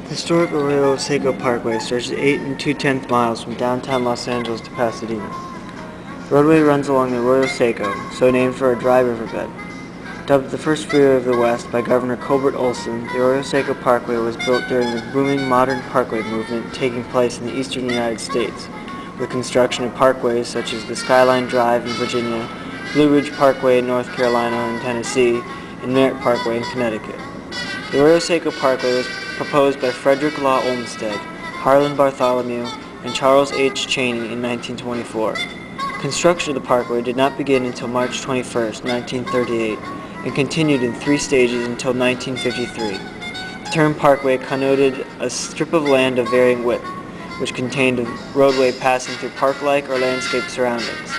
Historic Arroyo Seco Parkway stretches 8 2/10 miles from downtown Los Angeles to Pasadena. The roadway runs along the Arroyo Seco, so named for a dry riverbed. Dubbed the first freeway of the West by Governor Colbert Olson, the Arroyo Seco Parkway was built during the booming modern parkway movement taking place in the eastern United States, with construction of parkways such as the Skyline Drive in Virginia, Blue Ridge Parkway in North Carolina and Tennessee, and Merritt Parkway in Connecticut. The Arroyo Seco Parkway was proposed by Frederick Law Olmsted, Harlan Bartholomew, and Charles H. Cheney in 1924. Construction of the parkway did not begin until March 21, 1938, and continued in 3 stages until 1953. The term parkway connoted a strip of land of varying width, which contained a roadway passing through park-like or landscape surroundings.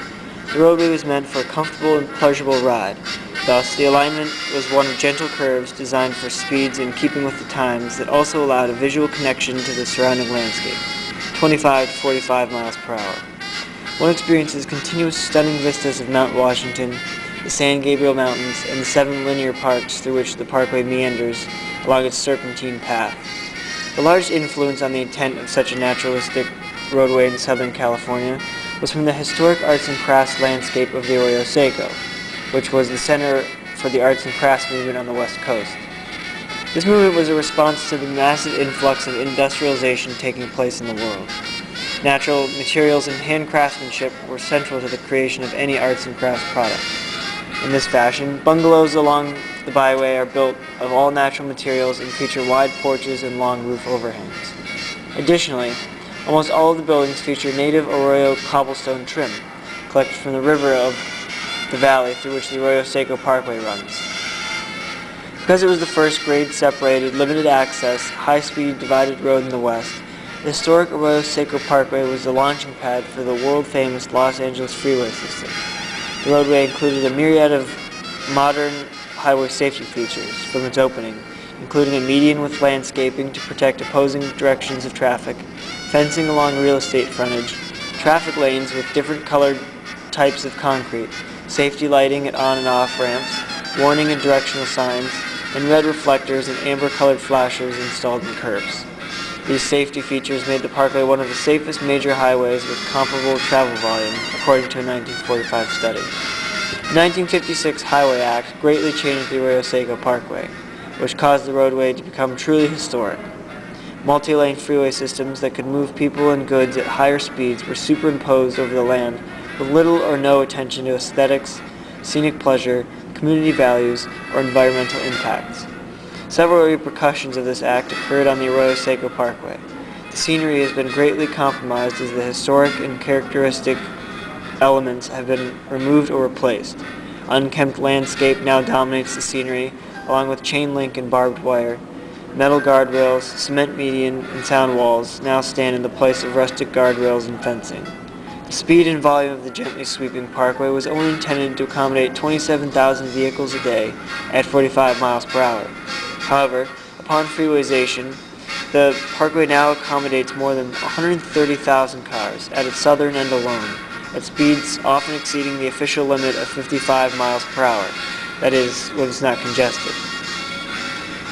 The roadway was meant for a comfortable and pleasurable ride. Thus, the alignment was one of gentle curves designed for speeds in keeping with the times that also allowed a visual connection to the surrounding landscape, 25 to 45 miles per hour. One experiences continuous stunning vistas of Mount Washington, the San Gabriel Mountains, and the 7 linear parks through which the parkway meanders along its serpentine path. The largest influence on the intent of such a naturalistic roadway in Southern California was from the historic arts and crafts landscape of the Arroyo Seco, which was the center for the arts and crafts movement on the West Coast. This movement was a response to the massive influx of industrialization taking place in the world. Natural materials and hand craftsmanship were central to the creation of any arts and crafts product. In this fashion, bungalows along the byway are built of all natural materials and feature wide porches and long roof overhangs. Additionally, almost all of the buildings feature native Arroyo cobblestone trim, collected from the river of the valley through which the Arroyo Seco Parkway runs. Because it was the first grade-separated, limited-access, high-speed divided road in the West, the historic Arroyo Seco Parkway was the launching pad for the world-famous Los Angeles freeway system. The roadway included a myriad of modern highway safety features from its opening, including a median with landscaping to protect opposing directions of traffic, fencing along real estate frontage, traffic lanes with different colored types of concrete, safety lighting at on and off ramps, warning and directional signs, and red reflectors and amber-colored flashers installed in curbs. These safety features made the parkway one of the safest major highways with comparable travel volume, according to a 1945 study. The 1956 Highway Act greatly changed the Arroyo Seco Parkway, which caused the roadway to become truly historic. Multi-lane freeway systems that could move people and goods at higher speeds were superimposed over the land with little or no attention to aesthetics, scenic pleasure, community values, or environmental impacts. Several repercussions of this act occurred on the Arroyo Seco Parkway. The scenery has been greatly compromised as the historic and characteristic elements have been removed or replaced. Unkempt landscape now dominates the scenery, along with chain link and barbed wire. Metal guardrails, cement median, and sound walls now stand in the place of rustic guardrails and fencing. The speed and volume of the gently sweeping parkway was only intended to accommodate 27,000 vehicles a day at 45 miles per hour. However, upon freewayization, the parkway now accommodates more than 130,000 cars at its southern end alone, at speeds often exceeding the official limit of 55 miles per hour, that is, when it's not congested.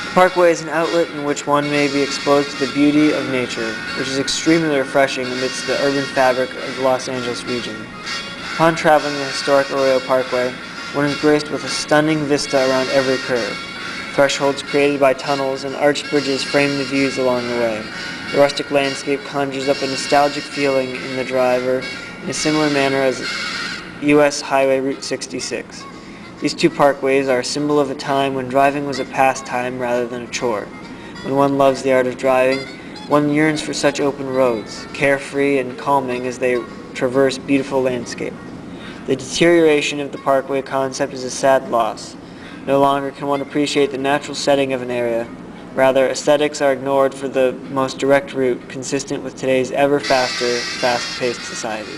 The parkway is an outlet in which one may be exposed to the beauty of nature, which is extremely refreshing amidst the urban fabric of the Los Angeles region. Upon traveling the historic Arroyo Parkway, one is graced with a stunning vista around every curve. Thresholds created by tunnels and arched bridges frame the views along the way. The rustic landscape conjures up a nostalgic feeling in the driver in a similar manner as U.S. Highway Route 66. These 2 parkways are a symbol of a time when driving was a pastime rather than a chore. When one loves the art of driving, one yearns for such open roads, carefree and calming as they traverse beautiful landscape. The deterioration of the parkway concept is a sad loss. No longer can one appreciate the natural setting of an area. Rather, aesthetics are ignored for the most direct route consistent with today's ever faster, fast-paced society.